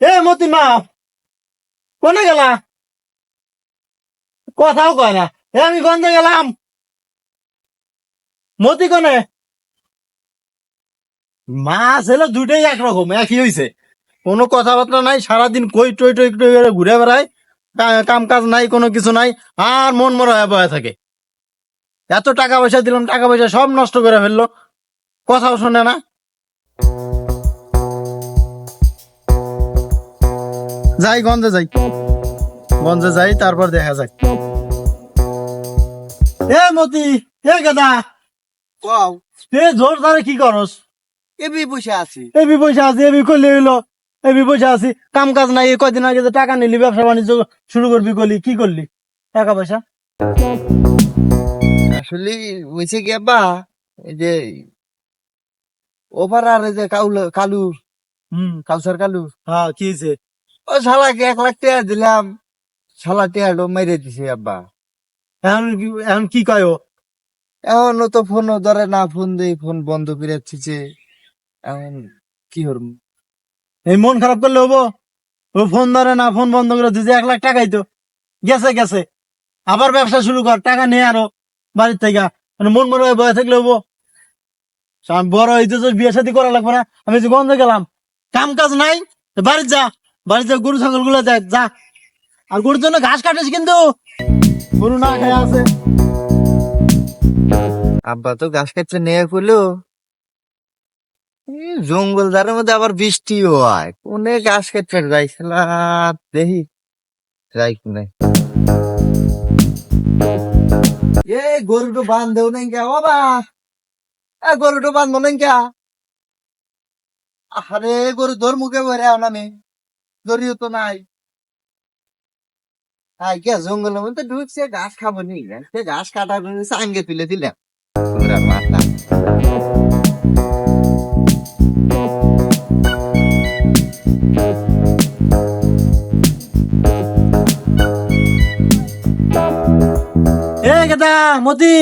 এ মতি মা কোনে গেলা? কথাও কয় না। আমি গন্ধে গেলাম। মতি কোনে? মাছ এলো দুইটাই একরকম, একই হইছে। কোনো কথাবার্তা নাই, সারাদিন কই টই টই টই করে ঘুরে বেড়ায়। কাম কাজ নাই, কোনো কিছু নাই। আর মন মরা হয়ে বয়ে থাকে। এত টাকা পয়সা দিলাম, টাকা পয়সা সব নষ্ট করে ফেললো। কথাও শোনে না। যাই গঞ্জে যাই, গঞ্জে যাই, তারপর দেখা যায়। এ মতি, এ গেদা, কও এ জোর ধরে কি করস? এবি বসে আছি। এবি পয়সা আছে, এবি করলে হইলো। এবি পয়সা আছে, কাম কাজ নাই। এই কয়দিন আগে যে টাকা নিলি, ব্যবসা বাণিজ্য শুরু করবি, করলি কি করলি? টাকা পয়সা আসলে হয়েছে কি আব্বা, এই যে ওভার আর এই যে কালু কাউসার কালু, হ্যাঁ কি হয়েছে? ও শালাকে 1 লাখ টাকা দিলাম, শালা টাকাটা মাইরে দিছে আব্বা। এখন কি কয় ও? এখন ও তো ফোনও ধরে না, ফোন দেই ফোন বন্ধ করে দিচ্ছে। এখন কি করবো? এই মন খারাপ করলে হবো? ও ফোন ধরে না, ফোন বন্ধ করে দিয়েছে। 1 লাখ টাকাই তো গেছে গেছে। আবার ব্যবসা শুরু কর, টাকা নিয়ে আরো বাড়ির থেকে। মানে মন মনে হয় বয়ে থাকলে হবো? আমি বড় হইতে তো বিয়ে শাদী করা লাগবে না। আমি যে গন্ধে গেলাম, কাম কাজ নাই, বাড়ির যা, বাড়ির যা, গরু ছাগল গুলো দেখ যা। আর গরুর জন্য ঘাস কাটিস কিন্তু, গরু না খেয়ে আছে। আব্বা তো গাছ কাটতে নিয়ে করলো, জঙ্গল ধারের মধ্যে আবার বৃষ্টি হয়, কোনে গাছ কাটতে যাইছিলা দেখি যাই কোনে। এ গরুটো বান্ধেও নাই কে বাবা, গরুটো বান্ধবো নাই কে? আরে গরু তোর মুখে ভরে আমি দড়িও তো নাই। কে জঙ্গলের মধ্যে ঢুকছে, ঘাস খাবো নি, সে ঘাস কাটা সাঙ্গে তুলে দিলাম। ওরা মাথা। এ গেদা, মতি,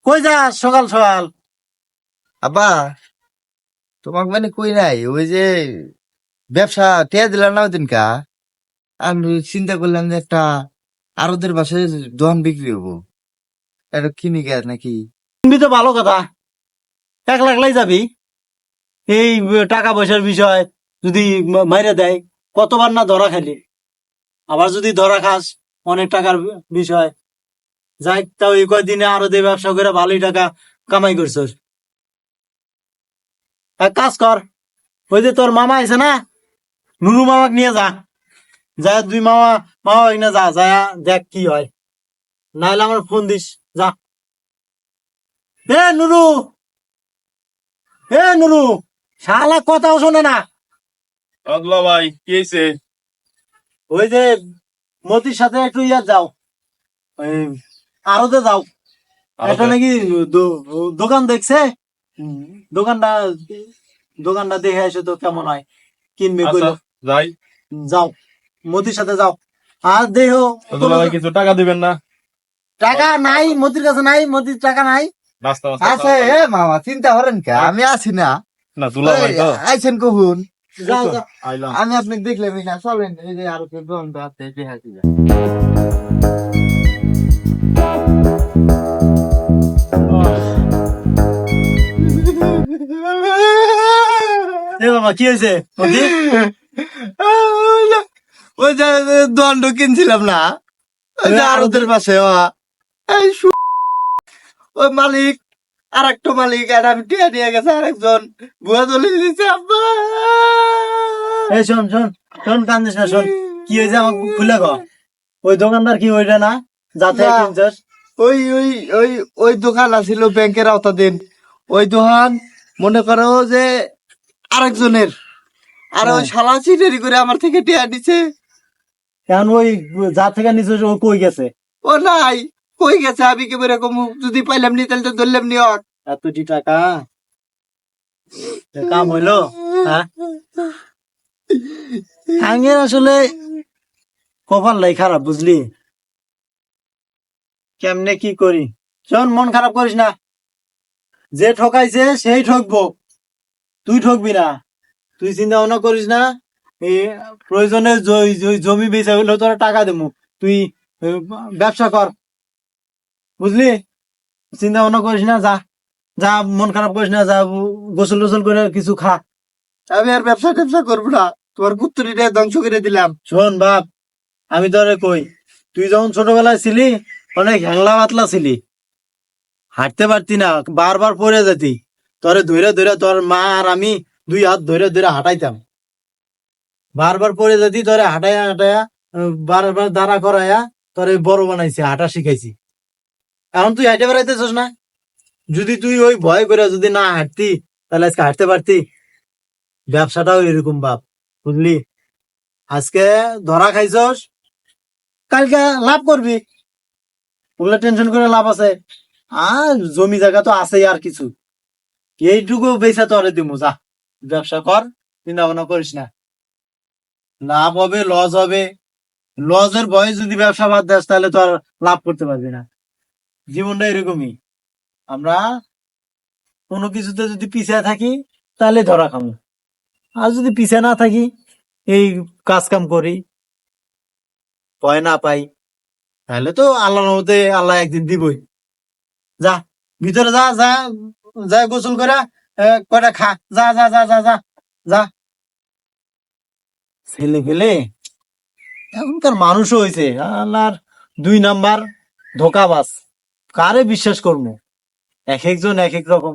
কই যাস সকাল সকাল? আব্বা তোমাকে মানে কই নাই, ওই যে ব্যবসা টেয়া দিলাম না ওই দিনকা, আমি চিন্তা করলাম যে একটা আরদের বাসায় দোকান বিক্রি হবো, এটা কিনি গে নাকি। তুমি তো ভালো কথা। 1 লাখ লাই যাবি? এই টাকা পয়সার বিষয় যদি মাইরে দেয়, কতবার না ধরা খালি। আবার যদি ধরা খাস, অনেক টাকার বিষয়। যাই, তাও এই কয়দিনে আরো দিয়ে ব্যবসা করে ভালোই টাকা কামাই করছস। এক কাজ কর, ওই যে তোর মামা আছে না, নুনু মামাকে নিয়ে যা। যা দুই মামা, মামা না, যা যা দেখ কি হয়। নাহলে আমার ফোন দিস, যা। এ নুরু, এ নুরু, শালা কথাও শোনে না। আল্লাহ ভাই কি হয়েছে? ওই যে মতির সাথে একটু ইয়ার যাও, ওই আরতে যাও। একটা নাকি দোকান দেখছে। দোকানটা দোকানটা দেখে এসে তো কেমন হয়, কিনবে কইলো। যাই। যাও, মতির সাথে যাও। আর দেখো, আব্দুল্লাহ ভাই কিছু টাকা দিবেন না? টাকা নাই মতির কাছে, নাই মতির টাকা নাই। নাস্তা আছে হে মামা, চিন্তা করেন কে, আমি আছি না। না দুলা ভাই তো আইছেন কহুন, যাও যাও। আইলাম। আমি আপনাকে দেখলাম না, চলেন এই যে আরো কেউ দোকানটা আছে দেখাচ্ছি। এ বাবা কি হয়েছে মতি? ওই যে দণ্ড কিনছিলাম না, ওই যে আরতের পাশে ওই মালিক, আর একটা মালিক, এটা আমি টিয়া নিয়ে গেছে আরেকজন, বুয়া দলি দিচ্ছে আব্বা। এই শোন শোন শোন, কান্দিস না, শোন কি হয়েছে আমাকে খুলে ক। ওই দোকানদার কি ওইটা না যাতে না। কিনছস? ওই ওই ওই ওই দোকান আছিল ব্যাংকের আওতাধীন, ওই দোকান মনে করো যে আরেকজনের, আর ওই শালা চিটারি করে আমার থেকে টিয়া নিছে। এখন ওই যা থেকে নিছস ও কই গেছে? ও নাই, কই গেছে আমি কি এরকম, যদি পাইলাম নি তাহলে তো ধরলাম নি ওর। এতটি টাকা কাম হইলো? হ্যাঁ, আঙের আসলে কপাল লাই খারাপ, বুঝলি? কেমনে কি করি? শোন, মন খারাপ করিস না। যে ঠকাইছে সেই ঠকবো, তুই ঠকবি না। তুই চিন্তা ভাবনা করিস না। এই প্রয়োজনে জমি বেচা হইলেও তোরা টাকা দেবো, তুই ব্যবসা কর, বুঝলি? চিন্তা ভাবনা করিস না, যা যা, মন খারাপ করিস না, যা গোসল টোসল করে কিছু খা। আমি আর ব্যবসা ট্যাবসা করবো না, তোমার পুত্রীটা ধ্বংস করে দিলাম। শোন বাপ, আমি তোরে কই, তুই যখন ছোটবেলায় ছিলি অনেক হ্যাংলা পাতলা ছিলি, হাঁটতে পারতি না, বারবার পড়ে যেতি, তোরে ধরে ধরে তোর মা আর আমি 2 হাত ধরে ধরে হাঁটাইতাম, বারবার পড়ে যেতি, তোরে হাঁটাইয়া হাঁটাইয়া বারবার দাঁড়া করাইয়া তোরে বড় বানাইছি, হাঁটা শিখাইছি। এখন তুই হাঁটে বেড়াইতেছিস না, যদি তুই ওই ভয় করে যদি না হাঁটতি তাহলে আজকে হাঁটতে পারতি? ব্যবসাটাও এরকম বাপ, বুঝলি? আজকে ধরা খাইছস, কালকে লাভ করবি, ওগুলো টেনশন করে লাভ আছে? আর জমি জায়গা তো আছেই, আর কিছু এইটুকু বেচা তোরে দিমু, যা ব্যবসা কর, চিন্তা ভাবনা করিস না। লাভ হবে লস হবে, লসের ভয়ে যদি ব্যবসা বাদ দেস তাহলে তো আর লাভ করতে পারবি না। জীবনটা এরকমই, আমরা কোনো কিছুতে যদি পিছিয়ে থাকি তাহলে ধরা খাবো, আর যদি পিছিয়ে না থাকি, এই কাজ কাম করি, ভয় না পাই, তাহলে তো আল্লাহর মধ্যে আল্লাহ একদিন দিবই। যা ভিতরে যা, যা যা গোসল করে কয়টা খা, যা যা যা যা যা যা। ছেলে ফেলে এখনকার মানুষও হয়েছে আল্লাহর 2 নাম্বার ধোকাবাজ, কারে বিশ্বাস করবো? এক একজন এক এক রকম,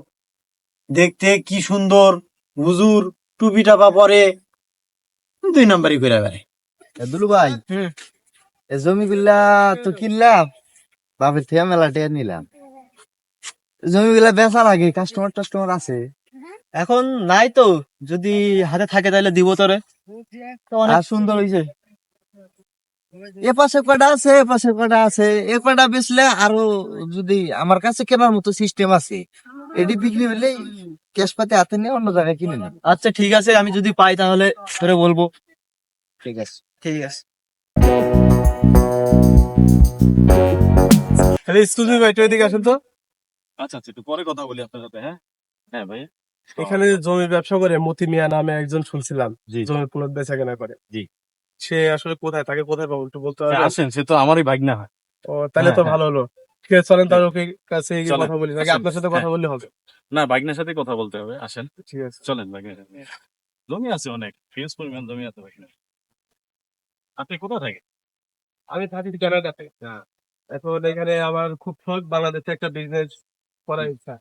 দেখতে কি সুন্দর, হুজুর টুপি টাপা পরে, 2 নাম্বারই করে বেড়ায়। দুলু ভাই, এই জমিগুলা তো কিনলাম, বাপের থেকে মেলা টের নিলাম, জমিগুলা বেচার আগে কাস্টমার টাস্টমার আছে? এখন নাই তো, যদি হাতে থাকে তাহলে দিব তোরে। আর সুন্দর হয়েছে, এ পাশে কটা আছে, এ পাশে কটা আছে, এ কটা বেচলে আরো যদি আমার কাছে কেনার মতো সিস্টেম আছে, এটি বিক্রি হলে ক্যাশ পাতি হাতে নিয়ে অন্য জায়গায় কিনে নেব। আচ্ছা ঠিক আছে, আমি যদি পাই তাহলে তোরে বলবো। ঠিক আছে। ঠিক আছে। এক্সকিউজ মি ভাই, একটু এদিকে আসুন তো। আচ্ছা আচ্ছা, একটু পরে কথা বলি আপনার সাথে। হ্যাঁ হ্যাঁ ভাই, এখানে জমির ব্যবসা করে মতি মিয়া নামে একজন শুনছিলাম, জি জমির প্লট বেচা কেনা করে। জি। সে আসলে কোথায়, তাকে কোথায় পাবো একটু বলতে হ্যাঁ, পারবেন? আসেন, সে তো আমারই ভাগনা হয়। ও তাহলে তো হ্যাঁ, ভালো হলো। ঠিক আছে, চলেন তাহলে ওকে কাছে গিয়ে চলেন, কথা বলি, নাকি আসেন। আপনার সাথে কথা বললে হবে? না, ভাগনার সাথে কথা বলতে হবে, আসেন। ঠিক আছে। চলেন ভাগনা, জমি আছে অনেক, হিউজ পরিমাণ জমি আছে ভাগনা। আপনি কোথা থেকে? আমি থাকি কানাডাতে। এখন এখানে আমার খুব শখ, বাংলাদেশে একটা বিজনেস করার ইচ্ছা,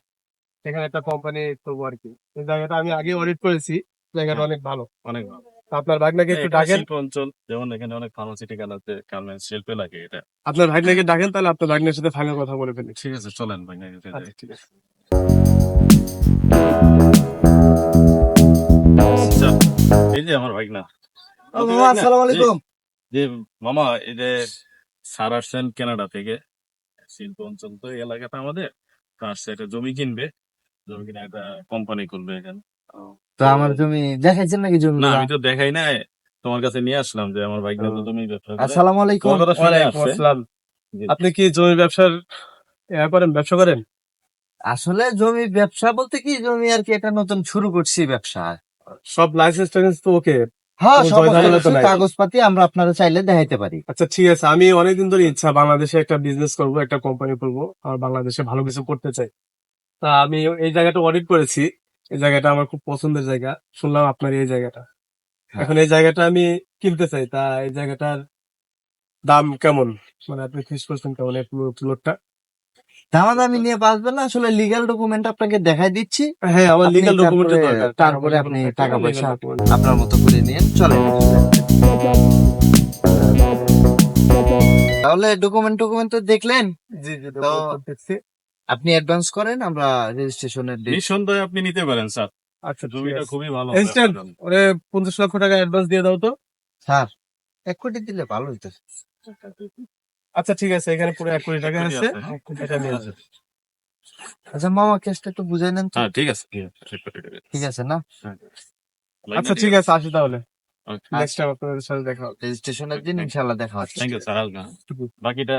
এখানে একটা কোম্পানি করবো আর কি। এই জায়গাটা আমি আগে অডিট করেছি, জায়গাটা হ্যাঁ। অনেক ভালো। অনেক ভালো। আপনার ভাগনাকে একটু এখানে ডাকেন, শিল্প অঞ্চল, যেমন এখানে অনেক ফার্মাসিউটিক্যাল আছে, গার্মেন্টস শিল্প লাগে এটা। আপনার ভাগনাকে ডাকেন, তাহলে আপনার ভাগনের সাথে ফাইনাল কথা বলে ফেলি। ঠিক আছে, চলেন ভাগনা। আচ্ছা ঠিক আছে। আচ্ছা, এই যে আমার ভাগনা। মামা আসসালামু আলাইকুম। যে মামা, এই যে স্যার আসছেন কানাডা থেকে, শিল্প অঞ্চল তো এই এলাকাটা আমাদের, তো আসছে একটা জমি কিনবে, জমি কিনে একটা কোম্পানি খুলবে এখানে। তো আমার জমি দেখাইছেন নাকি জমি? না, আমি তো দেখাই নাই, তোমার কাছে নিয়ে আসলাম যে আমার ভাই তো জমি ব্যবসা করে। আসসালামু আলাইকুম। তোমার কথা শুনে ওয়ালাইকুম আসছে। আসসালাম। জি। আপনি কি জমি ব্যবসার ব্যবসা করেন? আসলে জমি ব্যবসা বলতে কি, জমি আর কি এটা নতুন শুরু করছি ব্যবসা। সব লাইসেন্স টাইসেন্স তো ওকে? হ্যাঁ, কোনো সমস্ত ঝামেলা তো কিছু নাই। কাগজপাতি আমরা আপনারা চাইলে দেখাইতে পারি। আচ্ছা ঠিক আছে, আমি অনেকদিন ধরে ইচ্ছা, বাংলাদেশে একটা বিজনেস করব, একটা কোম্পানি করবো, আর বাংলাদেশে ভালো কিছু করতে চাই। তা আমি এই জায়গাটা অডিট করেছি, এই জায়গাটা আমার খুব পছন্দের জায়গা, শুনলাম আপনার এই জায়গাটা। হ্যাঁ। এখন এই জায়গাটা আমি কিনতে চাই, তা এই জায়গাটার দাম কেমন, মানে আপনি ফিক্স করছেন কেমন এই প্লটটা? দামাদামি নিয়ে বাঁচবেন না, আসলে লিগ্যাল ডকুমেন্ট আপনাকে দেখাই দিচ্ছি। হ্যাঁ, আমার আপনি লিগ্যাল ডকুমেন্ট তারপরে- দরকার, তারপরে আপনি টাকা পয়সা legal document। আপনার মতো করে নিয়েন, চলেন। তাহলে ডকুমেন্ট তো দেখলেন, জি জি, তো document দেখছি। আপনি অ্যাডভান্স করেন, আমরা রেজিস্ট্রেশনের ডেট। নিঃসন্দেহে আপনি নিতে পারেন স্যার, আচ্ছা ঠিক জমিটা আছে। খুবই ভালো হবে ইনস্ট্যান্ট আপনার জন্য। ওরে 50 লক্ষ টাকা অ্যাডভান্স দিয়ে দাও তো। স্যার 1 কোটি দিলে ভালো হইতো। আচ্ছা ঠিক আছে, এখানে পুরো 1 কোটি টাকা কোটি আছে, আছে, হ্যাঁ। এটা নিয়ে যান। আচ্ছা মামা, কেসটা একটু বুঝাই নেন তো। হ্যাঁ ঠিক আছে, ঠিক আছে, ঠিক আছে, ঠিক আছে। ঠিক আছে না? হ্যাঁ। আচ্ছা ঠিক আছে, আসি তাহলে, Okay. নেক্সট টাইম আপনাদের সাথে দেখা হবে। রেজিস্ট্রেশনের দিন ইনশাআল্লাহ দেখা হচ্ছে। থ্যাংক ইউ স্যার, আসবেন। বাকিটা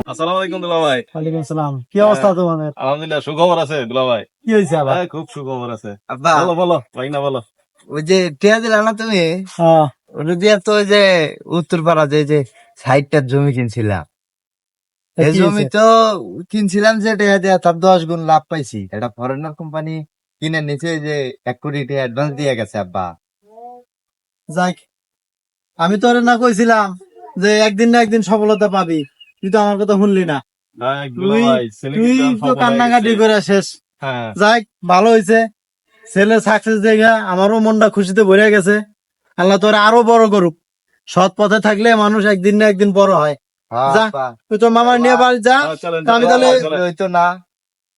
আসসালামু আলাইকুম দুলা ভাই। ওয়ালাইকুম আসসালাম। কি অবস্থা তোমাদের? আলহামদুলিল্লাহ, সুখবর আছে দুলা ভাই। কি হয়েছে আবার? খুব সুখবর আছে। আব্বা বলো বলো ভাই, না বলো। ওই যে টিয়া দিলা না তুমি, হ্যাঁ, ওটা দিয়ে তো ওই যে উত্তরপাড়া যে সাইডটার জমি কিনছিলাম, তা এই কি জমি হয়েছে? তো কিনছিলাম যে টিয়া দেয়া তার 10 গুণ লাভ পাইছি। এটা ফরেনার কোম্পানি কিনে নিচে, ওই যে 1 কোটি টাকা অ্যাডভান্স দিয়ে গেছে আব্বা। যাক, আমি তো না কইছিলাম যে একদিন না একদিন সফলতা পাবি, তুই তো আমার কথা শুনলি না। দুলা তুই ভাই, ছেলে তুই কিন্তু তো সফল হয়ে কান্নাকাটি গেছে। করে শেষ। হ্যাঁ, যাক, ভালো হয়েছে, ছেলে সাকসেস দেখা আমারও মনটা খুশিতে ভরে গেছে। আল্লাহ তোর আরো বড় করুক। সৎ পথে থাকলে মানুষ একদিন না একদিন বড় হয়। হ্যাঁ যা, আব্বা, তুই তো মামার নিয়ে বাড়ি যা। চলেন তা আমি তাহলে হইতো না,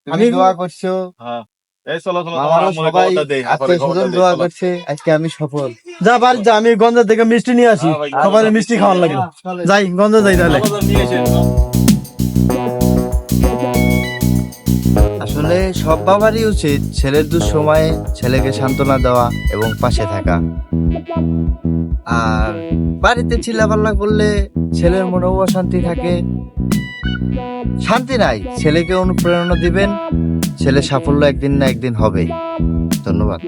তুমি আমি- দোয়া করছো, হ্যাঁ, এই চলো চলো, আমারও তোমার আম্মুরে সবাই খবরটা দেই, আব্বারে আত্মীয় খবরটা স্বজন দেই, দোয়া চলো। করছে, আজকে আমি সফল। যা বাড়ি যা, আমি গঞ্জের থেকে মিষ্টি নিয়ে আসি। হ্যাঁ ভাই, সবাই মিষ্টি খাওয়ার লাগে। যাই, গঞ্জে যাই তাহলে। চলো, নিয়ে এসে। আসলে সব বাবারই উচিত ছেলের দুঃসময়ে ছেলেকে সান্ত্বনা দেওয়া এবং পাশে থাকা। আর বাড়িতে চিল্লাপাল্লা করলে ছেলের মনেও অশান্তি থাকে। শান্তি নাই, ছেলেকে অনুপ্রেরণা দিবেন, ছেলে সাফল্য একদিন না একদিন হবেই। ধন্যবাদ।